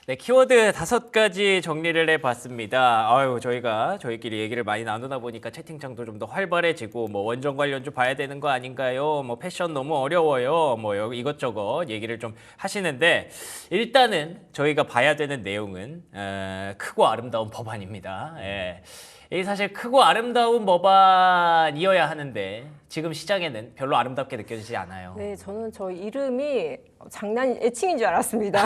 네, 키워드 5가지 정리를 해봤습니다. 아유, 저희끼리 얘기를 많이 나누다 보니까 채팅창도 좀 더 활발해지고, 뭐 원정 관련주 봐야 되는 거 아닌가요? 뭐 패션 너무 어려워요. 뭐 이것저것 얘기를 좀 하시는데, 일단은 저희가 봐야 되는 내용은 크고 아름다운 법안입니다. 예. 이 사실 크고 아름다운 법안이어야 하는데 지금 시장에는 별로 아름답게 느껴지지 않아요. 네, 저는 저 이름이 애칭인 줄 알았습니다.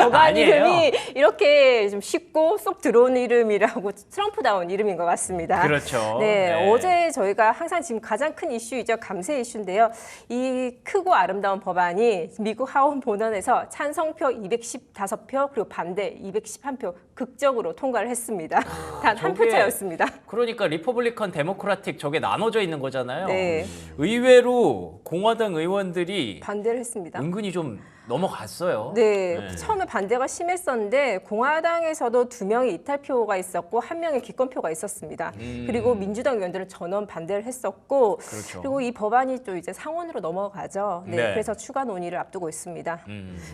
법안 아니에요. 이름이 이렇게 좀 쉽고 쏙 들어오는 이름이라고 트럼프다운 이름인 것 같습니다. 그렇죠. 네, 네. 어제 저희가 항상 지금 가장 큰 이슈이죠. 감세 이슈인데요. 이 크고 아름다운 법안이 미국 하원 본원에서 찬성표 215표 그리고 반대 211표 극적으로 통과를 했습니다. 단 한 표 저게 차였습니다. 그러니까 리퍼블리컨, 데모크라틱 저게 나눠져 있는 거잖아요. 네. 의외로 공화당 의원들이 반대를 했습니다. 은근히 좀 넘어갔어요. 네, 네. 처음에 반대가 심했었는데 공화당에서도 2명의 이탈표가 있었고 1명의 기권표가 있었습니다. 그리고 민주당 의원들은 전원 반대를 했었고 그렇죠. 그리고 이 법안이 또 이제 상원으로 넘어가죠. 네, 네. 그래서 추가 논의를 앞두고 있습니다.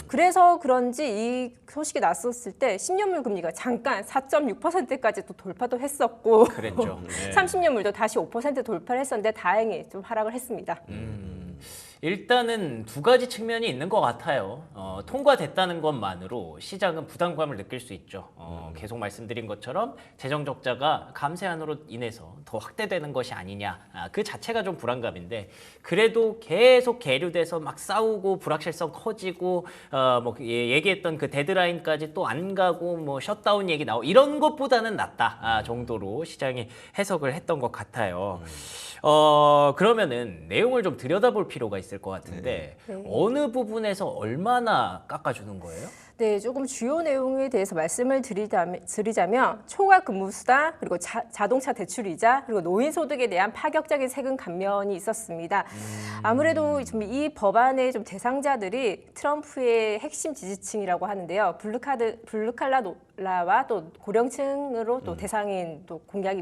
그래서 그런지 이 소식이 났었을 때 10년물 금리가 잠깐 4.6%까지 또 돌파도 했었고 그랬죠. 네. 30년물도 다시 5% 돌파를 했었는데 다행히 좀 하락을 했습니다. 일단은 2가지 측면이 있는 것 같아요. 통과됐다는 것만으로 시장은 부담감을 느낄 수 있죠. 계속 말씀드린 것처럼 재정 적자가 감세안으로 인해서 더 확대되는 것이 아니냐. 그 자체가 좀 불안감인데 그래도 계속 계류돼서 막 싸우고 불확실성 커지고 뭐 얘기했던 그 데드라인까지 또 안 가고 뭐 셧다운 얘기 나오고 이런 것보다는 낫다 정도로 시장이 해석을 했던 것 같아요. 그러면은 내용을 좀 들여다볼 필요가 있을 것 같은데 네. 어느 부분에서 얼마나 깎아주는 거예요? 네, 조금 주요 내용에 대해서 말씀을 드리자면 초과 근무수당 그리고 자동차 대출이자 그리고 노인소득에 대한 파격적인 세금 감면이 있었습니다. 아무래도 좀 이 법안의 좀 대상자들이 트럼프의 핵심 지지층이라고 하는데요. 블루칼라와 또 고령층으로 또 대상인 또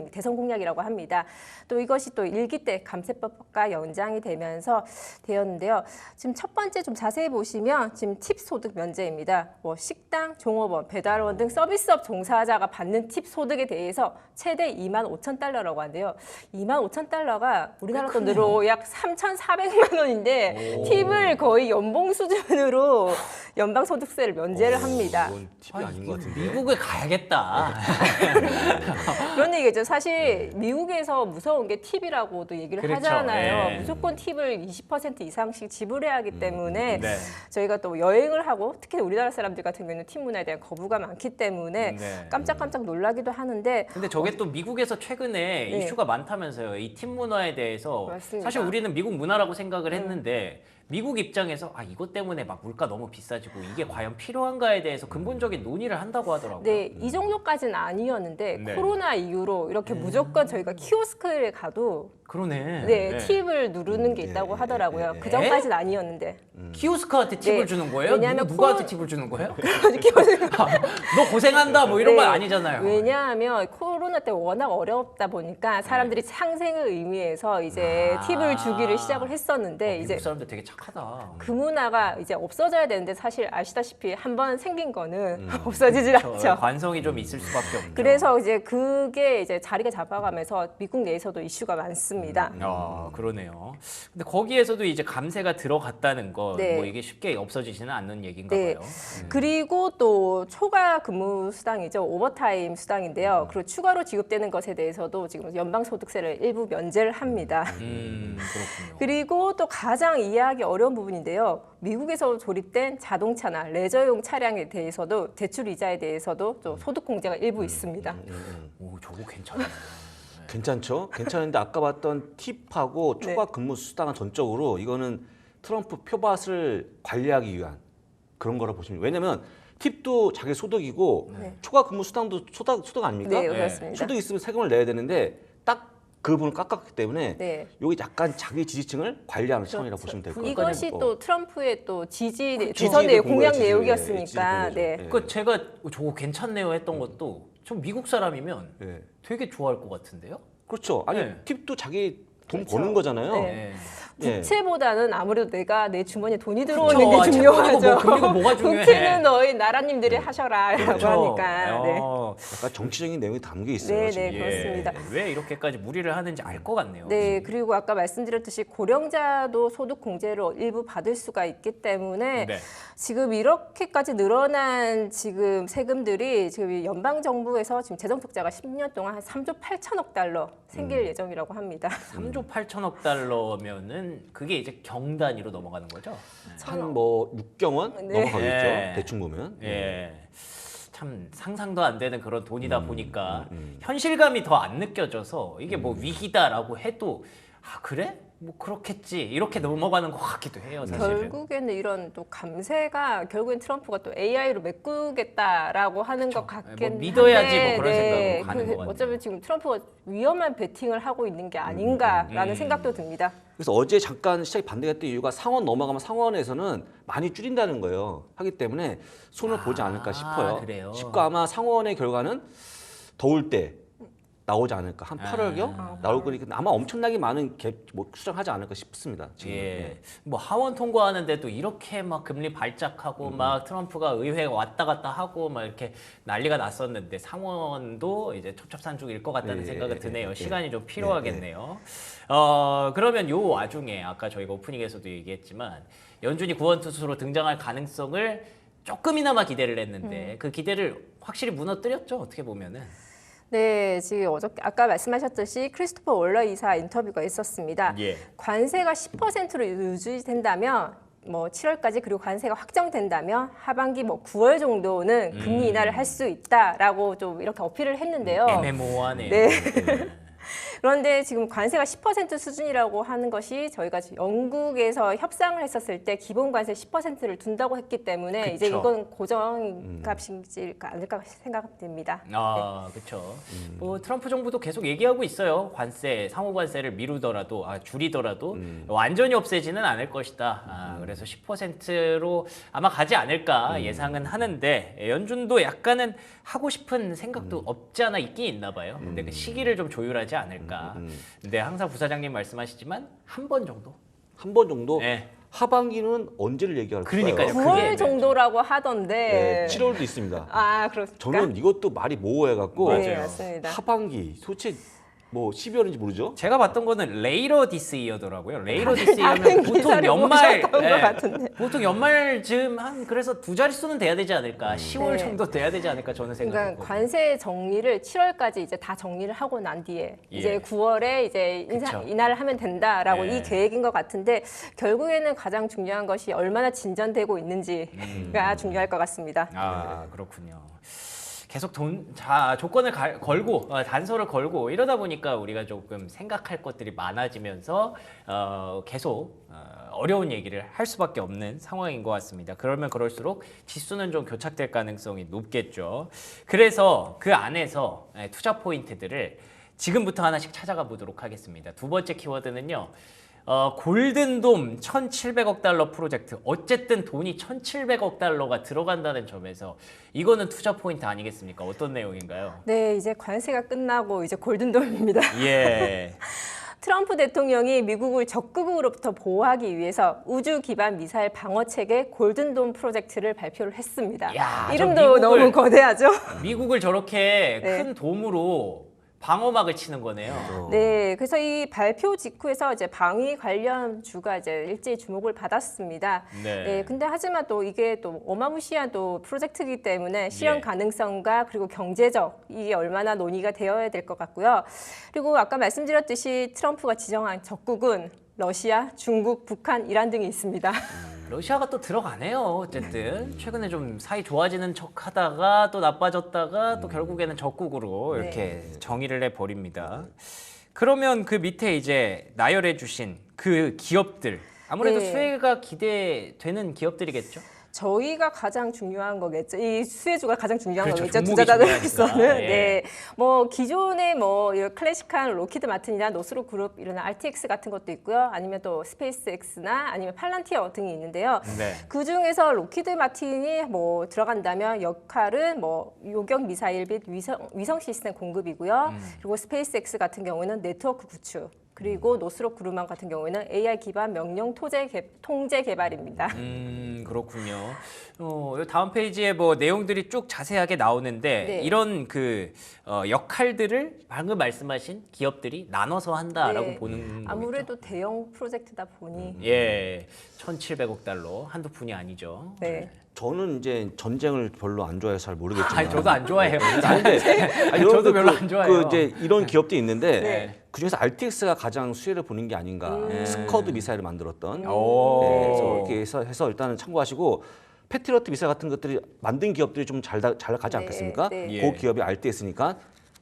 대선 공약이라고 합니다. 또 이것이 또 1기 때 감세법과 연장이 되었는데요. 지금 첫 번째 좀 자세히 보시면 지금 팁 소득 면제입니다. 뭐 식당, 종업원, 배달원 등 서비스업 종사자가 받는 팁 소득에 대해서 최대 25,000달러라고 하는데요. 25,000달러가 우리나라 돈으로 약 3,400만 원인데 팁을 거의 연봉 수준으로 연방소득세를 면제를 합니다. 이건 팁이 아닌 것 같은데. 미국에 가야겠다. 그런 얘기죠. 사실 미국에서 무서운 게 팁이라고도 얘기를 그렇죠. 하잖아요. 네. 무조건 팁을 20% 이상씩 지불해야 하기 때문에 네. 저희가 또 여행을 하고 특히 우리나라 사람들 같은 경우는 팁 문화에 대한 거부가 많기 때문에 네. 깜짝깜짝 놀라기도 하는데 근데 저게 또 미국에서 최근에 네. 이슈가 많다면서요. 이 팀 문화에 대해서 맞습니다. 사실 우리는 미국 문화라고 생각을 했는데 미국 입장에서 이것 때문에 막 물가 너무 비싸지고 이게 과연 필요한가에 대해서 근본적인 논의를 한다고 하더라고요. 네, 이 정도까지는 아니었는데 네. 코로나 이후로 이렇게 무조건 저희가 키오스크에 가도 그러네. 네, 팁을 누르는 게 있다고 하더라고요. 그 전까지는 아니었는데. 키오스크한테 팁을 네. 주는 거예요? 왜냐하면 누구한테 팁을 주는 거예요? 키오스크 너 고생한다 뭐 이런 네. 건 아니잖아요. 왜냐하면 코로나 때 워낙 어렵다 보니까 사람들이 상생을 의미해서 이제 팁을 주기를 시작을 했었는데 이제 미국 사람들 되게 착하다. 그 문화가 이제 없어져야 되는데 사실 아시다시피 한번 생긴 거는 없어지질 않죠. 관성이 좀 있을 수밖에 없죠. 그래서 이제 그게 이제 자리가 잡아가면서 미국 내에서도 이슈가 많습니다. 그러네요. 근데 거기에서도 이제 감세가 들어갔다는 건 네. 뭐 이게 쉽게 없어지지는 않는 얘기인가 네. 봐요. 그리고 또 초과 근무 수당이죠. 오버타임 수당인데요. 그리고 추가로 지급되는 것에 대해서도 지금 연방소득세를 일부 면제를 합니다. 그렇군요. 그리고 또 가장 이해하기 어려운 부분인데요. 미국에서 조립된 자동차나 레저용 차량에 대해서도 대출 이자에 대해서도 또 소득 공제가 일부 있습니다. 오, 저거 괜찮네. 괜찮죠? 괜찮은데 아까 봤던 팁하고 네. 초과 근무 수당은 전적으로 이거는 트럼프 표밭을 관리하기 위한 그런 거라 보시면 왜냐면 팁도 자기 소득이고 네. 초과 근무 수당도 소득 아닙니까? 네, 그렇습니다. 소득 있으면 세금을 내야 되는데 딱 그 부분을 깎았기 때문에 네. 여기 약간 자기 지지층을 관리하는 차원이라고 보시면 될 것 같아요. 이것이 또 트럼프의 또 지지 그렇죠. 지선의 지지를 공약 지지를, 내용이었으니까. 지지를 네. 보내죠. 그 제가 저거 괜찮네요 했던 것도 좀 미국 사람이면 예. 되게 좋아할 것 같은데요? 그렇죠. 아니 네. 팁도 자기 돈 그렇죠. 버는 거잖아요. 네. 예. 부채보다는 아무래도 내 주머니에 돈이 들어오는 그쵸. 게 중요하죠. 채권이고 뭐 금리고 뭐가 중요해. 부채는 너희 나라님들이 하셔라라고 그렇죠. 하니까. 네. 약간 정치적인 내용이 담겨 있어요. 네, 지금. 네, 그렇습니다. 왜 이렇게까지 무리를 하는지 알 것 같네요. 네, 그리고 아까 말씀드렸듯이 고령자도 소득 공제를 일부 받을 수가 있기 때문에 네. 지금 이렇게까지 늘어난 지금 세금들이 지금 이 연방 정부에서 지금 재정 적자가 10년 동안 한 3조 8천억 달러 생길 예정이라고 합니다. 3조 8천억 달러면은 그게 이제 경 단위로 넘어가는 거죠? 한뭐 6경원 네. 넘어가겠죠. 네. 대충 보면. 예. 참 상상도 안 되는 그런 돈이다 음, 보니까 현실감이 더 안 느껴져서 이게 뭐 위기다라고 해도 아 그래? 뭐 그렇겠지 이렇게 넘어가는 것 같기도 해요 사실은. 결국에는 이런 또 감세가 결국엔 트럼프가 또 AI로 메꾸겠다라고 하는 것 같긴 뭐 믿어야지 한데 뭐 그런 생각으로 가는 것 같네요. 어차피 지금 트럼프가 위험한 베팅을 하고 있는 게 아닌가라는 생각도 듭니다. 그래서 어제 잠깐 시장이 반대했던 이유가 상원 넘어가면 상원에서는 많이 줄인다는 거예요. 하기 때문에 손을 보지 않을까 싶어요. 그래요? 싶고 아마 상원의 결과는 더울 때 나오지 않을까. 한 8월경 나올 거니까 아마 엄청나게 많은 뭐 수정하지 않을까 싶습니다. 지금. 예. 뭐 하원 통과하는데도 이렇게 막 금리 발작하고 막 트럼프가 의회에 왔다 갔다 하고 막 이렇게 난리가 났었는데 상원도 이제 첩첩산중일 것 같다는 예, 생각이 예, 드네요. 예, 시간이 예. 좀 필요하겠네요. 그러면 요 와중에 아까 저희가 오프닝에서도 얘기했지만 연준이 구원투수로 등장할 가능성을 조금이나마 기대를 했는데 그 기대를 확실히 무너뜨렸죠. 어떻게 보면은. 네, 지금 어저께 아까 말씀하셨듯이 크리스토퍼 월러 이사 인터뷰가 있었습니다. 예. 관세가 10%로 유지된다면 뭐 7월까지 그리고 관세가 확정된다면 하반기 뭐 9월 정도는 금리 인하를 할 수 있다라고 좀 이렇게 어필을 했는데요. 애매모호하네요. 네. 그런데 지금 관세가 10% 수준이라고 하는 것이 저희가 지금 영국에서 협상을 했었을 때 기본 관세 10%를 둔다고 했기 때문에 이제 그쵸. 이건 고정값이지 않을까 생각됩니다. 아, 그렇죠. 뭐 트럼프 정부도 계속 얘기하고 있어요. 관세, 상호 관세를 미루더라도, 줄이더라도 완전히 없애지는 않을 것이다. 그래서 10%로 아마 가지 않을까 예상은 하는데 연준도 약간은 하고 싶은 생각도 없지 않아 있긴 있나 봐요. 근데 그 시기를 좀 조율하지 않을까. 근데 항상 부사장님 말씀하시지만 한 번 정도. 한 번 정도 네. 하반기는 언제를 얘기할까요? 그러니까요. 그게 9월 애매하죠. 정도라고 하던데. 네, 7월도 있습니다. 아, 그렇습니까? 저는 이것도 말이 모호해갖고 네, 맞아요. 맞습니다. 하반기 도대체 뭐 12월인지 모르죠? 제가 봤던 거는 레이러 디스 이어더라고요. 레이러 디스 이어면 다른 보통 기사를 연말 보셨던 것 같은데. 보통 연말쯤 한 그래서 두 자릿수는 돼야 되지 않을까. 10월 네. 정도 돼야 되지 않을까 저는 생각하고. 그러니까 관세 정리를 7월까지 이제 다 정리를 하고 난 뒤에 예. 이제 9월에 이제 그쵸. 인하를 하면 된다라고 예. 이 계획인 것 같은데 결국에는 가장 중요한 것이 얼마나 진전되고 있는지가 중요할 것 같습니다. 아 그렇군요. 계속 조건을 걸고 단서를 걸고 이러다 보니까 우리가 조금 생각할 것들이 많아지면서 계속 어려운 얘기를 할 수밖에 없는 상황인 것 같습니다. 그러면 그럴수록 지수는 좀 교착될 가능성이 높겠죠. 그래서 그 안에서 투자 포인트들을 지금부터 하나씩 찾아가 보도록 하겠습니다. 두 번째 키워드는요. 골든돔 1,700억 달러 프로젝트. 어쨌든 돈이 1,700억 달러가 들어간다는 점에서 이거는 투자 포인트 아니겠습니까? 어떤 내용인가요? 네, 이제 관세가 끝나고 이제 골든돔입니다. 예. 트럼프 대통령이 미국을 적극으로부터 보호하기 위해서 우주 기반 미사일 방어 체계 골든돔 프로젝트를 발표를 했습니다. 야, 저 이름도 너무 거대하죠? 미국을 저렇게 네. 큰 돔으로 방어막을 치는 거네요. 네, 그래서 이 발표 직후에서 이제 방위 관련 주가 이제 일제히 주목을 받았습니다. 네. 근데 하지만 또 이게 또 어마무시한 또 프로젝트이기 때문에 실현 예. 가능성과 그리고 경제적 이게 얼마나 논의가 되어야 될 것 같고요. 그리고 아까 말씀드렸듯이 트럼프가 지정한 적국은 러시아, 중국, 북한, 이란 등이 있습니다. 러시아가 또 들어가네요. 어쨌든 최근에 좀 사이 좋아지는 척하다가 또 나빠졌다가 또 결국에는 적국으로 이렇게 정의를 해 버립니다. 그러면 그 밑에 이제 나열해 주신 그 기업들 아무래도 네. 수혜가 기대되는 기업들이겠죠? 저희가 가장 중요한 거겠죠. 이 수혜주가 가장 중요한 그렇죠. 거겠죠. 종목이 투자자들로서는. 중요하니까. 예. 네. 뭐 기존의 뭐 이런 클래식한 로키드 마틴이나 노스로 그룹 이런 RTX 같은 것도 있고요. 아니면 또 스페이스X나 아니면 팔란티어 등이 있는데요. 네. 그 중에서 로키드 마틴이 뭐 들어간다면 역할은 뭐 요격 미사일 및 위성 시스템 공급이고요. 그리고 스페이스X 같은 경우는 네트워크 구축. 그리고 노스록 그루만 같은 경우에는 AI 기반 명령 통제 개발입니다. 그렇군요. 이 다음 페이지에 뭐 내용들이 쭉 자세하게 나오는데 네. 이런 그 역할들을 방금 말씀하신 기업들이 나눠서 한다라고 네. 보는 아무래도 대형 프로젝트다 보니 거겠죠? 예, 1,700억 달러 한두 푼이 아니죠. 네. 저는 이제 전쟁을 별로 안 좋아해서 잘 모르겠지만. 아니, 저도 안 좋아해요. 아니, 저도 여러분들 별로 안 좋아해요. 그 이제 이런 기업도 있는데 네. 그중에서 RTX가 가장 수혜를 보는 게 아닌가. 스커드 미사일을 만들었던. 오. 네, 그래서 이렇게 해서 일단은 참고하시고 패트리어트 미사일 같은 것들이 만든 기업들이 좀 잘 가지 네, 않겠습니까? 네. 예. 그 기업이 RTX니까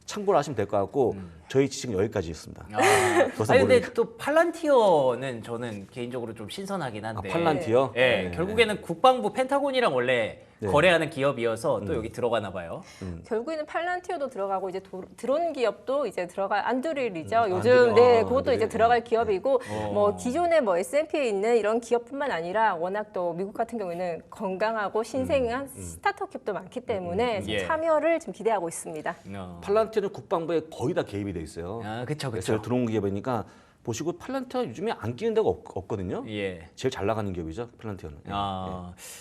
참고를 하시면 될 것 같고 저희 지식은 여기까지였습니다. 아, 더 이상 아니 근데 모르니까. 또 팔란티어는 저는 개인적으로 좀 신선하긴 한데. 팔란티어? 예, 네. 결국에는 국방부 펜타곤이랑 원래 네. 거래하는 기업이어서 또 여기 들어가나 봐요. 결국에는 팔란티어도 들어가고 이제 드론 기업도 이제 들어갈 안드릴이죠. 요즘 안드릴. 네 아, 그것도 안드릴. 이제 들어갈 기업이고 어. 뭐 기존에 뭐 S&P에 있는 이런 기업뿐만 아니라 워낙 또 미국 같은 경우에는 건강하고 신생한 스타트업 기업도 많기 때문에 지금 예. 참여를 지금 기대하고 있습니다. 팔란티어는 국방부에 거의 다 개입이 돼 있어요. 아, 그쵸, 그래서 그쵸. 들어온 기업이니까 보시고 팔란티어 요즘에 안 끼는 데가 없거든요. 예. 제일 잘 나가는 기업이죠, 팔란티어는.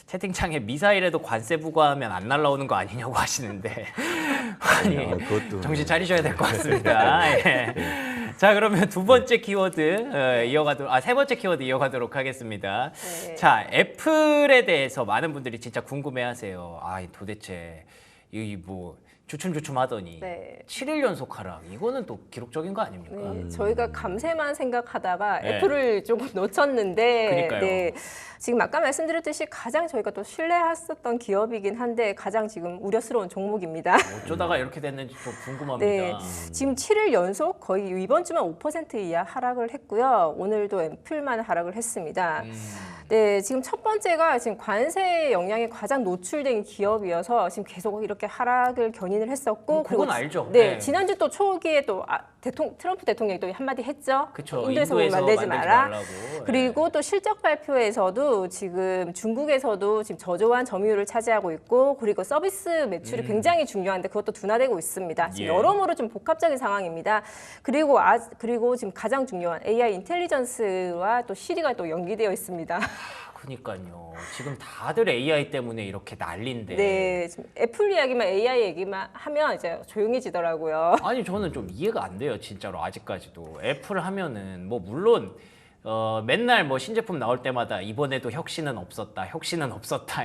채팅창에 미사일에도 관세 부과하면 안 날라오는 거 아니냐고 하시는데 아니 그것도 정신 차리셔야 될 것 같습니다. 예. 자 그러면 두 번째 키워드 세 번째 키워드 이어가도록 하겠습니다. 네. 자 애플에 대해서 많은 분들이 진짜 궁금해하세요. 아 도대체 이 뭐 주춤주춤하더니 네. 7일 연속 하락 이거는 또 기록적인 거 아닙니까? 네, 저희가 감세만 생각하다가 네. 애플을 조금 놓쳤는데 그러니까요. 네, 지금 아까 말씀드렸듯이 가장 저희가 또 신뢰했었던 기업이긴 한데 가장 지금 우려스러운 종목입니다. 어쩌다가 이렇게 됐는지 좀 궁금합니다. 네, 지금 7일 연속 거의 이번 주만 5% 이하 하락을 했고요. 오늘도 애플만 하락을 했습니다. 네, 지금 첫 번째가 지금 관세 영향에 가장 노출된 기업이어서 지금 계속 이렇게 하락을 견인을 했었고, 그건 알죠. 네, 네. 지난주 또 초기에 또 트럼프 대통령이 또 한마디 했죠. 그쵸. 인도에서 뭘 만들지 마라. 말라고. 그리고 또 실적 발표에서도 지금 중국에서도 지금 저조한 점유율을 차지하고 있고, 그리고 서비스 매출이 굉장히 중요한데 그것도 둔화되고 있습니다. 지금 예. 여러모로 좀 복합적인 상황입니다. 그리고 지금 가장 중요한 AI 인텔리전스와 또 시리가 또 연기되어 있습니다. 그러니까요. 지금 다들 AI 때문에 이렇게 난리인데. 네, 지금 애플 이야기만 AI 얘기만 하면 이제 조용해지더라고요. 아니 저는 좀 이해가 안 돼요. 진짜로 아직까지도. 애플 하면은 뭐 물론 맨날 뭐 신제품 나올 때마다 이번에도 혁신은 없었다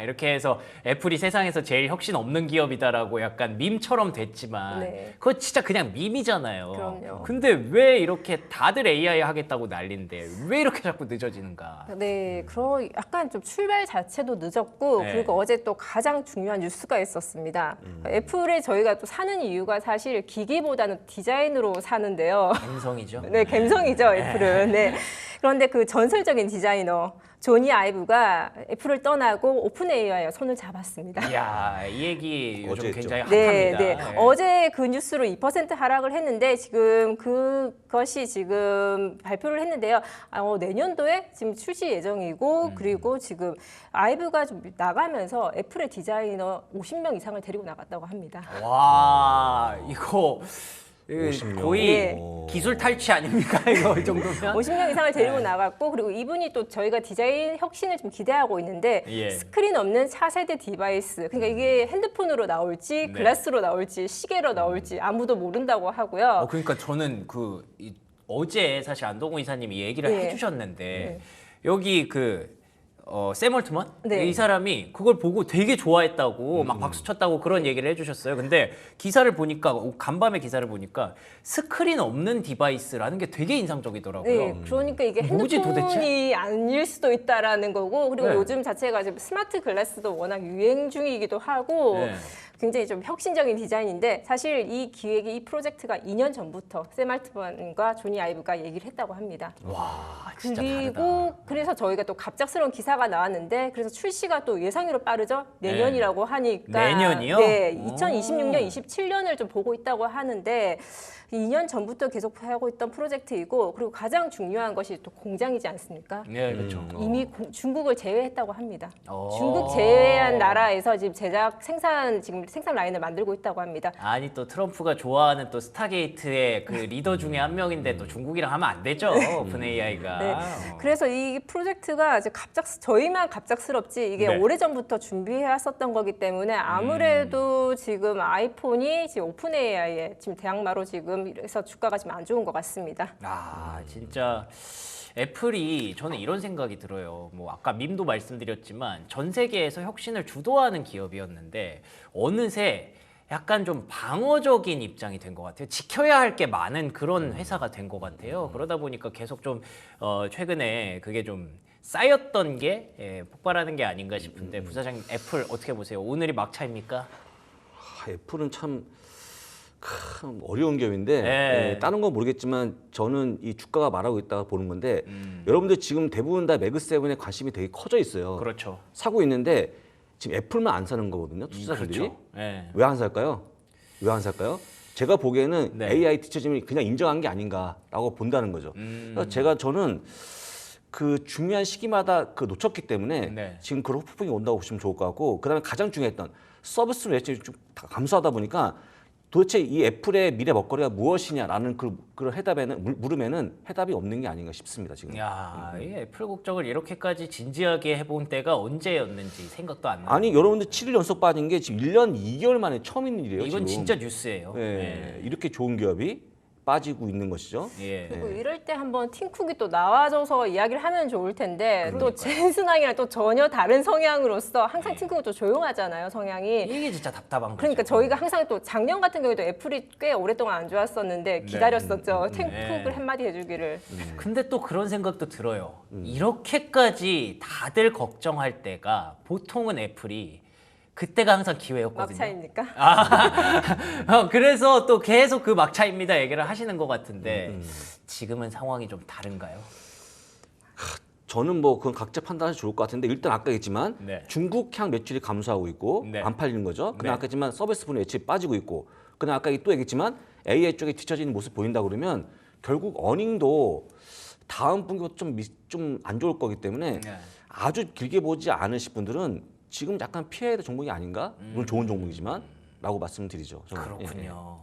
이렇게 해서 애플이 세상에서 제일 혁신 없는 기업이다라고 약간 밈처럼 됐지만 네. 그거 진짜 그냥 밈이잖아요. 그럼요. 근데 왜 이렇게 다들 AI 하겠다고 난리인데 왜 이렇게 자꾸 늦어지는가? 네, 약간 좀 출발 자체도 늦었고 네. 그리고 어제 또 가장 중요한 뉴스가 있었습니다. 애플에 저희가 또 사는 이유가 사실 기기보다는 디자인으로 사는데요. 감성이죠. 네, 감성이죠, 애플은. 네. 그런데 그 전설적인 디자이너 조니 아이브가 애플을 떠나고 오픈 AI와 손을 잡았습니다. 이야, 이 얘기 요즘 어제 했죠. 굉장히 네, 핫합니다. 네. 예. 어제 그 뉴스로 2% 하락을 했는데 지금 그것이 지금 발표를 했는데요. 내년도에 지금 출시 예정이고 그리고 지금 아이브가 좀 나가면서 애플의 디자이너 50명 이상을 데리고 나갔다고 합니다. 와, 이거 50명. 거의 네. 기술 탈취 아닙니까? 이거 이 정도면? 50명 이상을 데리고 네. 나갔고 그리고 이분이 또 저희가 디자인 혁신을 좀 기대하고 있는데 예. 스크린 없는 차세대 디바이스 그러니까 이게 핸드폰으로 나올지 네. 글라스로 나올지 시계로 나올지 아무도 모른다고 하고요. 그러니까 저는 어제 사실 안동호 이사님이 얘기를 네. 해주셨는데 여기 샘 얼트먼 네. 이 사람이 그걸 보고 되게 좋아했다고 막 박수 쳤다고 그런 얘기를 해주셨어요. 근데 기사를 보니까 간밤에 기사를 보니까 스크린 없는 디바이스라는 게 되게 인상적이더라고요. 네, 그러니까 이게 뭐지, 핸드폰이 도대체? 아닐 수도 있다라는 거고 그리고 네. 요즘 자체가 지금 스마트 글라스도 워낙 유행 중이기도 하고 네. 굉장히 좀 혁신적인 디자인인데 사실 이 기획이 이 프로젝트가 2년 전부터 샘 알트먼과 조니 아이브가 얘기를 했다고 합니다. 와, 진짜 그리고 다르다. 그래서 저희가 또 갑작스러운 기사가 나왔는데 그래서 출시가 또 예상외로 빠르죠. 내년이라고 하니까 내년이요? 네, 오. 2026년, 27년을 좀 보고 있다고 하는데 2년 전부터 계속 하고 있던 프로젝트이고 그리고 가장 중요한 것이 또 공장이지 않습니까? 네, 그렇죠. 이미 중국을 제외했다고 합니다. 어. 중국 제외한 나라에서 지금 생산 지금 생산 라인을 만들고 있다고 합니다. 아니 또 트럼프가 좋아하는 또 스타게이트의 그 리더 중에 한 명인데 또 중국이랑 하면 안 되죠. 오픈 AI가. 네. 그래서 이 프로젝트가 이제 저희만 갑작스럽지 이게 네. 오래전부터 준비해왔었던 거기 때문에 아무래도 지금 아이폰이 지금 오픈 AI에 지금 대항마로 지금 이래서 주가가 지금 안 좋은 것 같습니다. 아 진짜 애플이 저는 이런 생각이 들어요. 뭐 아까 밈도 말씀드렸지만 전 세계에서 혁신을 주도하는 기업이었는데 어느새 약간 좀 방어적인 입장이 된 것 같아요. 지켜야 할 게 많은 그런 회사가 된 것 같아요. 그러다 보니까 계속 좀 최근에 그게 좀 쌓였던 게 폭발하는 게 아닌가 싶은데 부사장님 애플 어떻게 보세요? 오늘이 막차입니까? 애플은 참 어려운 기업인데 네. 다른 건 모르겠지만 저는 이 주가가 말하고 있다가 보는 건데 여러분들 지금 대부분 다 매그7에 관심이 되게 커져 있어요. 그렇죠. 사고 있는데 지금 애플만 안 사는 거거든요. 투자자들이. 그렇죠. 네. 왜 안 살까요? 왜 안 살까요? 제가 보기에는 네. AI 뒤처짐을 그냥 인정한 게 아닌가라고 본다는 거죠. 그래서 저는 그 중요한 시기마다 그 놓쳤기 때문에 네. 지금 그런 후폭풍이 온다고 보시면 좋을 것 같고 그다음에 가장 중요했던 서비스 매출이 좀 감소하다 보니까 도대체 이 애플의 미래 먹거리가 무엇이냐라는 그런 물으면은 해답이 없는 게 아닌가 싶습니다 지금. 야, 이 애플 국정을 이렇게까지 진지하게 해본 때가 언제였는지 생각도 안 나요. 아니 여러분들 7일 연속 빠진 게 지금 1년 2개월 만에 처음 있는 일이에요. 이건 지금. 진짜 뉴스예요. 네. 이렇게 좋은 기업이 빠지고 있는 것이죠. 예. 그리고 이럴 때 한번 팀쿡이 또 나와줘서 이야기를 하면 좋을 텐데 또 젠슨왕이랑 또 전혀 다른 성향으로서 항상 팀쿡은 또 조용하잖아요 성향이. 이게 진짜 답답한 거죠. 그러니까 저희가 항상 또 작년 같은 경우에도 애플이 꽤 오랫동안 안 좋았었는데 기다렸었죠. 팀쿡을 한마디 해주기를. 근데 또 그런 생각도 들어요. 이렇게까지 다들 걱정할 때가 보통은 애플이 그때가 항상 기회였거든요. 막차입니까? 그래서 또 계속 그 막차입니다 얘기를 하시는 것 같은데 지금은 상황이 좀 다른가요? 저는 뭐 그건 각자 판단하셔도 좋을 것 같은데 일단 아까 했지만 네. 중국향 매출이 감소하고 있고 네. 안 팔리는 거죠. 그다음 네. 아까 했지만 서비스 분야 매출이 빠지고 있고 그다음 아까 또 얘기했지만 AI 쪽에 뒤처지는 모습 보인다 그러면 결국 어닝도 다음 분기부터 좀 안 좋을 거기 때문에 네. 아주 길게 보지 않으실 분들은 지금 약간 피해야 될 종목이 아닌가? 물론 좋은 종목이지만 라고 말씀드리죠. 저는. 그렇군요.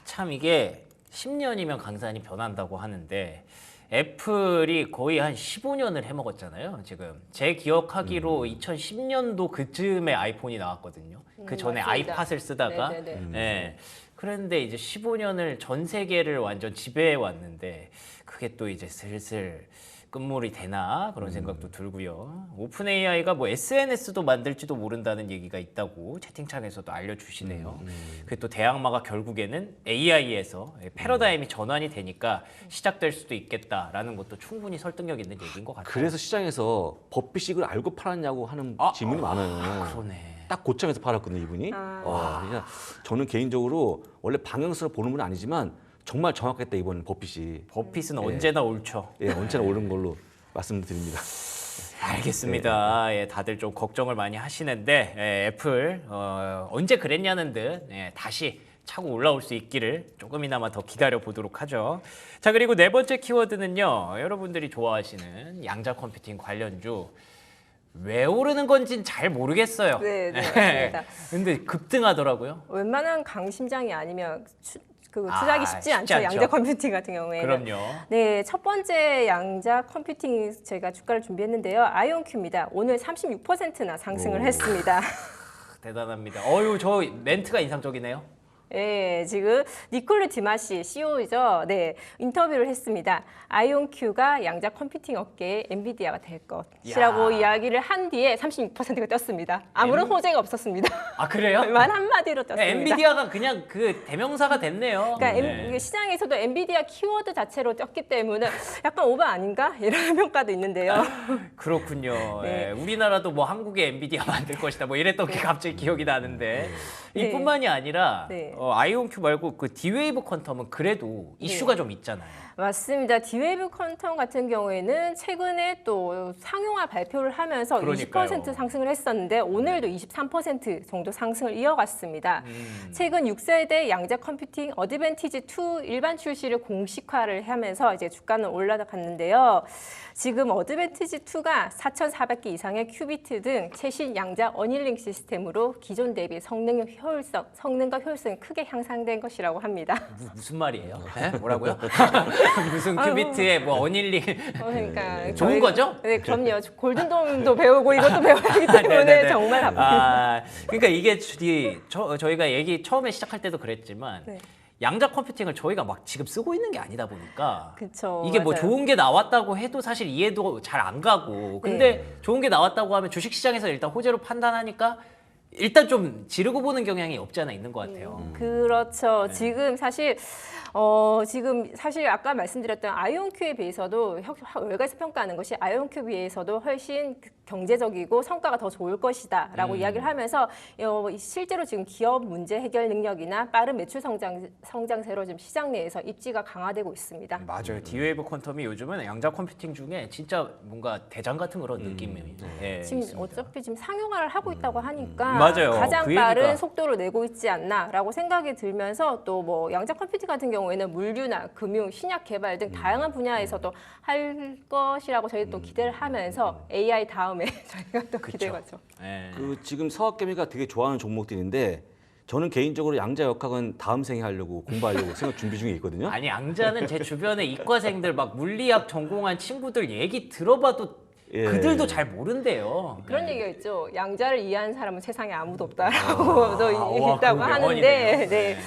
참 이게 10년이면 강산이 변한다고 하는데 애플이 거의 한 15년을 해먹었잖아요. 지금 제 기억하기로 2010년도 그쯤에 아이폰이 나왔거든요. 그 전에 맞습니다. 아이팟을 쓰다가 네네네. 예. 그런데 이제 15년을 전 세계를 완전 지배해 왔는데 그게 또 이제 슬슬 끝물이 되나 그런 생각도 들고요. 오픈 AI가 뭐 SNS도 만들지도 모른다는 얘기가 있다고 채팅창에서도 알려주시네요. 그게 또 대항마가 결국에는 AI에서 패러다임이 전환이 되니까 시작될 수도 있겠다라는 것도 충분히 설득력 있는 얘기인 것 같아요. 그래서 시장에서 버핏식을 알고 팔았냐고 하는 질문이 많아요. 그러네. 딱 고점에서 팔았거든요, 이분이. 그러니까 저는 개인적으로 원래 방향성을 보는 분 아니지만 정말 정확했다 이번 버핏이. 버핏은 언제나 옳죠. 예, 언제나 옳은 걸로 말씀드립니다. 알겠습니다. 예, 다들 좀 걱정을 많이 하시는데 애플 언제 그랬냐는 듯 다시 차고 올라올 수 있기를 조금이나마 더 기다려 보도록 하죠. 자, 그리고 네 번째 키워드는요. 여러분들이 좋아하시는 양자 컴퓨팅 관련주. 왜 오르는 건지는 잘 모르겠어요. 네, 맞습니다. 근데 급등하더라고요. 웬만한 강심장이 아니면 투자하기 쉽지 않죠. 않죠. 양자 컴퓨팅 같은 경우에는. 그럼요. 네, 첫 번째 양자 컴퓨팅 제가 주가를 준비했는데요. 아이온큐입니다. 오늘 36%나 상승을 했습니다. 대단합니다. 어유 저 멘트가 인상적이네요. 네, 지금 니콜르 디마시 CEO이죠. 네, 인터뷰를 했습니다. 아이온큐가 양자 컴퓨팅 업계의 엔비디아가 될 것이라고 이야기를 한 뒤에 36%가 떴습니다. 아무런 호재가 없었습니다. 아, 그래요? 말 한마디로 떴습니다. 엔비디아가 그냥 그 대명사가 됐네요. 그러니까 네. 이게 시장에서도 엔비디아 키워드 자체로 떴기 때문에 약간 오버 아닌가? 이런 평가도 있는데요. 그렇군요. 네. 예, 우리나라도 뭐 한국에 엔비디아 만들 것이다 뭐 이랬던 게 갑자기 기억이 나는데 네. 이뿐만이 아니라 네. 아이온큐 말고 그 디웨이브 퀀텀은 그래도 이슈가 좀 있잖아요. 맞습니다. 디웨이브 퀀텀 같은 경우에는 최근에 또 상용화 발표를 하면서 그러니까요. 20% 상승을 했었는데 오늘도 23% 정도 상승을 이어갔습니다. 최근 6세대 양자 컴퓨팅 어드밴티지 2 일반 출시를 공식화를 하면서 이제 주가는 올라갔는데요. 지금 어드밴티지 2가 4,400개 이상의 큐비트 등 최신 양자 어닐링 시스템으로 기존 대비 성능과 효율성이 크게 향상된 것이라고 합니다. 무슨 말이에요? 네? 뭐라고요? 무슨 큐비트에 뭐 어닐링 그러니까 좋은 거죠? 네, 그럼요. 골든돔도 배우고 이것도 배워야 하기 때문에 네네네. 정말 바쁩니다. 그러니까 이게 저희가 얘기 처음에 시작할 때도 그랬지만 네. 양자 컴퓨팅을 저희가 막 지금 쓰고 있는 게 아니다 보니까 그쵸, 이게 뭐 맞아요. 좋은 게 나왔다고 해도 사실 이해도 잘 안 가고 근데 네. 좋은 게 나왔다고 하면 주식시장에서 일단 호재로 판단하니까 일단 좀 지르고 보는 경향이 없지 않아 있는 것 같아요. 그렇죠. 네. 지금 사실 아까 말씀드렸던 아이온큐에 비해서도 월가에서 평가하는 것이 아이온큐에 비해서도 훨씬 경제적이고 성과가 더 좋을 것이다라고 이야기를 하면서 실제로 지금 기업 문제 해결 능력이나 빠른 매출 성장세로 지금 시장 내에서 입지가 강화되고 있습니다. 맞아요. 디웨이브 퀀텀이 요즘은 양자 컴퓨팅 중에 진짜 뭔가 대장 같은 그런 느낌이 지금 있습니다. 어차피 지금 상용화를 하고 있다고 하니까 맞아요. 가장 그 빠른 얘기가. 속도로 내고 있지 않나라고 생각이 들면서 또 뭐 양자 컴퓨팅 같은 경우에는 물류나 금융, 신약 개발 등 다양한 분야에서도 할 것이라고 저희 또 기대를 하면서 AI 다음에 저희가 또 기대가죠. 예. 그 지금 서학개미가 되게 좋아하는 종목들인데 저는 개인적으로 양자 역학은 다음 생에 하려고 공부하려고 생각 준비 중에 있거든요. 아니 양자는 제 주변에 이과생들 막 물리학 전공한 친구들 얘기 들어봐도 예. 그들도 잘 모른대요. 그런 얘기가 있죠. 양자를 이해하는 사람은 세상에 아무도 없다라고도 와, 있다고 그거 하는데, 명언이네요. 네.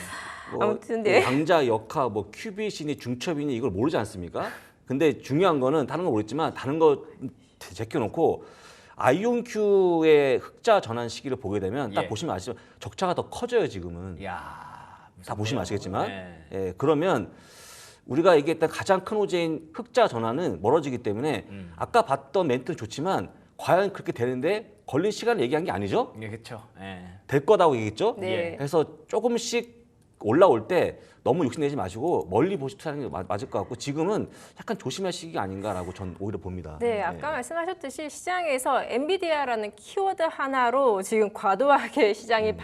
뭐, 아무튼 네. 양자 역학, 뭐 큐빗이니 중첩이니 이걸 모르지 않습니까? 근데 중요한 거는 다른 거 모르겠지만 다른 거 제껴놓고 아이온큐의 흑자 전환 시기를 보게 되면 딱 예. 보시면 아시죠? 적자가 더 커져요 지금은. 야, 다 보시면 아시겠지만, 네. 예, 그러면 우리가 이게 일단 가장 큰 호재인 흑자 전환은 멀어지기 때문에 아까 봤던 멘트는 좋지만 과연 그렇게 되는데 걸린 시간을 얘기한 게 아니죠? 예, 그렇죠. 예. 될 거다고 얘기했죠? 네. 그래서 조금씩 올라올 때 너무 욕심내지 마시고 멀리 보시 투자하는 게 맞을 것 같고 지금은 약간 조심할 시기가 아닌가라고 전 오히려 봅니다. 네, 아까 말씀하셨듯이 시장에서 엔비디아라는 키워드 하나로 지금 과도하게 시장이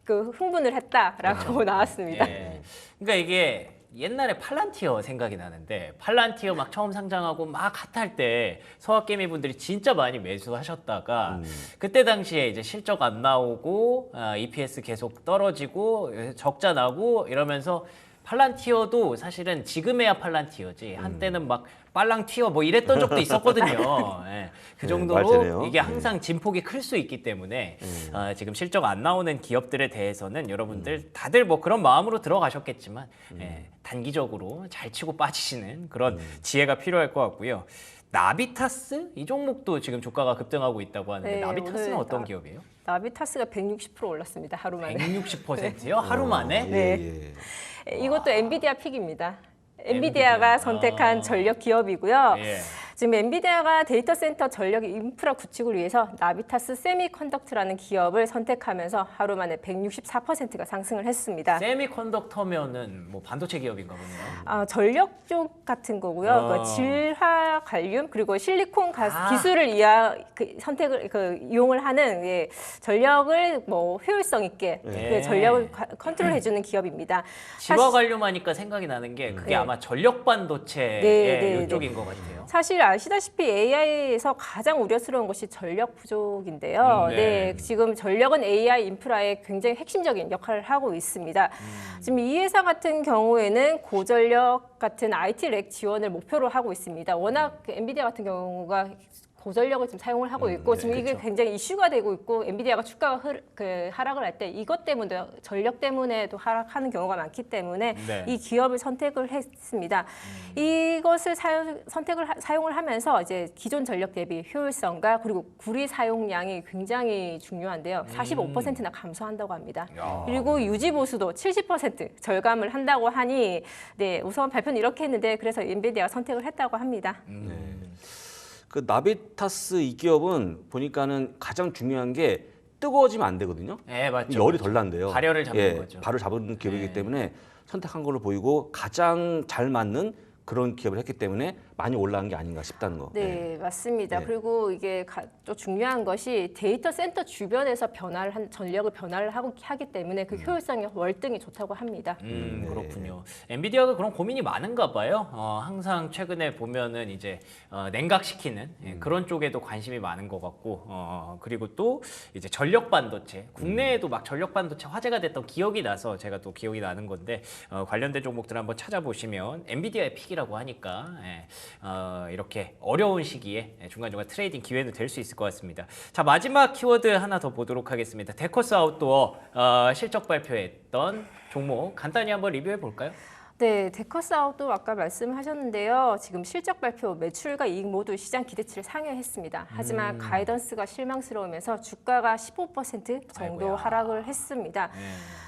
흥분을 했다라고 나왔습니다. 예. 그러니까 이게 옛날에 팔란티어 생각이 나는데 팔란티어 막 처음 상장하고 막 핫할 때 서학개미 분들이 진짜 많이 매수하셨다가 그때 당시에 이제 실적 안 나오고 EPS 계속 떨어지고 적자 나고 이러면서 팔란티어도 사실은 지금에야 팔란티어지 한때는 막 빨랑 튀어 뭐 이랬던 적도 있었거든요. 예. 그 네, 정도로 말되네요. 이게 항상 진폭이 클 수 있기 때문에 지금 실적 안 나오는 기업들에 대해서는 여러분들 다들 뭐 그런 마음으로 들어가셨겠지만 단기적으로 잘 치고 빠지시는 그런 지혜가 필요할 것 같고요. 나비타스 이 종목도 지금 주가가 급등하고 있다고 하는데 네, 나비타스는 오늘 어떤 기업이에요? 나비타스가 160% 올랐습니다. 하루 만에. 160%요? 하루 만에? 네. 이것도 엔비디아 픽입니다. 엔비디아. 엔비디아가 선택한 전력 기업이고요. 예. 지금 엔비디아가 데이터 센터 전력 인프라 구축을 위해서 나비타스 세미컨덕트라는 기업을 선택하면서 하루 만에 164%가 상승을 했습니다. 세미컨덕터면은 뭐 반도체 기업인가 보네요. 전력 쪽 같은 거고요. 그 질화 갈륨 그리고 실리콘 가스 기술을 이용을 하는 전력을 뭐 효율성 있게 네. 전력을 컨트롤해주는 기업입니다. 지화 관료하니까 생각이 나는 게 그게 네. 아마 전력 반도체의 네, 이쪽인 것 같아요. 사실 아시다시피 AI에서 가장 우려스러운 것이 전력 부족인데요. 네. 네, 지금 전력은 AI 인프라에 굉장히 핵심적인 역할을 하고 있습니다. 지금 이 회사 같은 경우에는 고전력 같은 IT 렉 지원을 목표로 하고 있습니다. 워낙 엔비디아 같은 경우가 고전력을 좀 사용을 하고 있고 지금 이게 굉장히 이슈가 되고 있고 엔비디아가 주가가 하락을 할 때 이것 때문에 전력 때문에도 하락하는 경우가 많기 때문에 네. 이 기업을 선택을 했습니다. 이것을 사용을 하면서 이제 기존 전력 대비 효율성과 그리고 구리 사용량이 굉장히 중요한데요. 45%나 감소한다고 합니다. 야. 그리고 유지 보수도 70% 절감을 한다고 하니 네, 우선 발표는 이렇게 했는데 그래서 엔비디아가 선택을 했다고 합니다. 그 나비타스 이 기업은 보니까는 가장 중요한 게 뜨거워지면 안 되거든요. 네, 맞죠. 열이 덜 난대요. 발열을 잡는 거죠. 발을 잡은 기업이기 네. 때문에 선택한 걸로 보이고 가장 잘 맞는 그런 기업을 했기 때문에 많이 올라간 게 아닌가 싶다는 거. 네, 맞습니다. 네. 그리고 이게 또 중요한 것이 데이터 센터 주변에서 전력을 변화를 하기 때문에 그 효율성이 월등히 좋다고 합니다. 네. 그렇군요. 엔비디아가 그런 고민이 많은가 봐요. 항상 최근에 보면은 이제 냉각시키는 그런 쪽에도 관심이 많은 것 같고, 그리고 또 이제 전력 반도체, 국내에도 막 전력 반도체 화제가 됐던 기억이 나서 제가 또 기억이 나는 건데 관련된 종목들 한번 찾아보시면 엔비디아의 픽이라고 하니까 이렇게 어려운 시기에 중간중간 트레이딩 기회는 될 수 있을 것 같습니다. 자, 마지막 키워드 하나 더 보도록 하겠습니다. 데커스 아웃도어 실적 발표했던 종목 간단히 한번 리뷰해 볼까요? 네, 데커스 아웃도 아까 말씀하셨는데요. 지금 실적 발표, 매출과 이익 모두 시장 기대치를 상회했습니다. 하지만 가이던스가 실망스러우면서 주가가 15% 정도 아이고야. 하락을 했습니다. 네.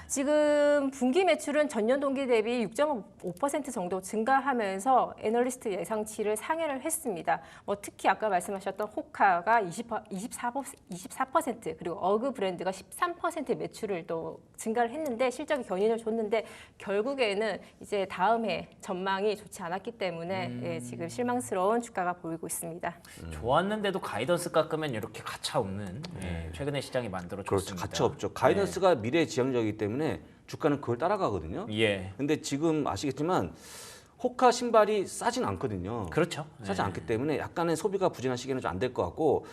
지금 분기 매출은 전년 동기 대비 6.5% 정도 증가하면서 애널리스트 예상치를 상회를 했습니다. 특히 아까 말씀하셨던 호카가 24% 그리고 어그 브랜드가 13% 매출을 또 증가를 했는데 실적이 견인을 줬는데 결국에는 이제 다음 해 전망이 좋지 않았기 때문에 지금 실망스러운 주가가 보이고 있습니다. 좋았는데도 가이던스 깎으면 이렇게 가차 없는 최근의 시장이 그렇죠. 만들어졌습니다. 가치 없죠. 가이던스가 미래지향적이기 때문에 주가는 그걸 따라가거든요. 예, 근데 지금 아시겠지만 호카 신발이 싸진 않거든요. 그렇죠. 싸지 않기 때문에 약간의 소비가 부진한 시기는 좀 안 될 것 같고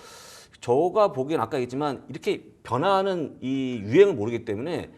저가 보기엔 아까 얘기했지만 이렇게 변화하는 이 유행을 모르기 때문에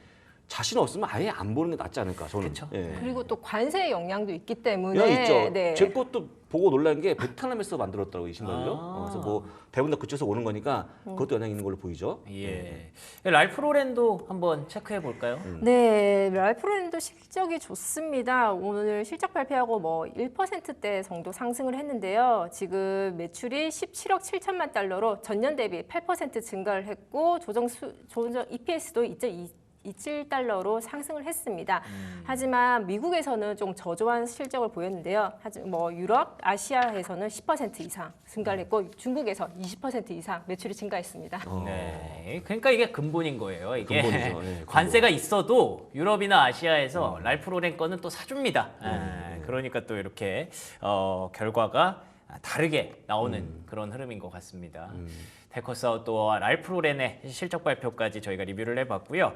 자신 없으면 아예 안 보는 게 낫지 않을까 저는. 그쵸. 그리고 또 관세 영향도 있기 야, 때문에 있죠. 네. 제 것도 보고 놀란 게 베트남에서 만들었더라고요 이 신발을요. 아. 그래서 뭐 대부분 다 그쪽에서 오는 거니까 그것도 영향 있는 걸로 보이죠. 예. 랄프 로렌도 한번 체크해 볼까요? 네, 랄프 로렌도 실적이 좋습니다. 오늘 실적 발표하고 1%대 정도 상승을 했는데요. 지금 매출이 17억 7천만 달러로 전년 대비 8% 증가를 했고 조정 EPS도 2.27달러로 상승을 했습니다. 하지만 미국에서는 좀 저조한 실적을 보였는데요. 하지만 유럽, 아시아에서는 10% 이상 증가를 했고 중국에서 20% 이상 매출이 증가했습니다. 네. 그러니까 이게 근본인 거예요. 이게 근본이죠. 예, 근본. 관세가 있어도 유럽이나 아시아에서 랄프 로렌 거는 또 사줍니다. 그러니까 또 이렇게 결과가 다르게 나오는 그런 흐름인 것 같습니다. 데커스 아웃도어와 랄프 로렌의 실적 발표까지 저희가 리뷰를 해봤고요.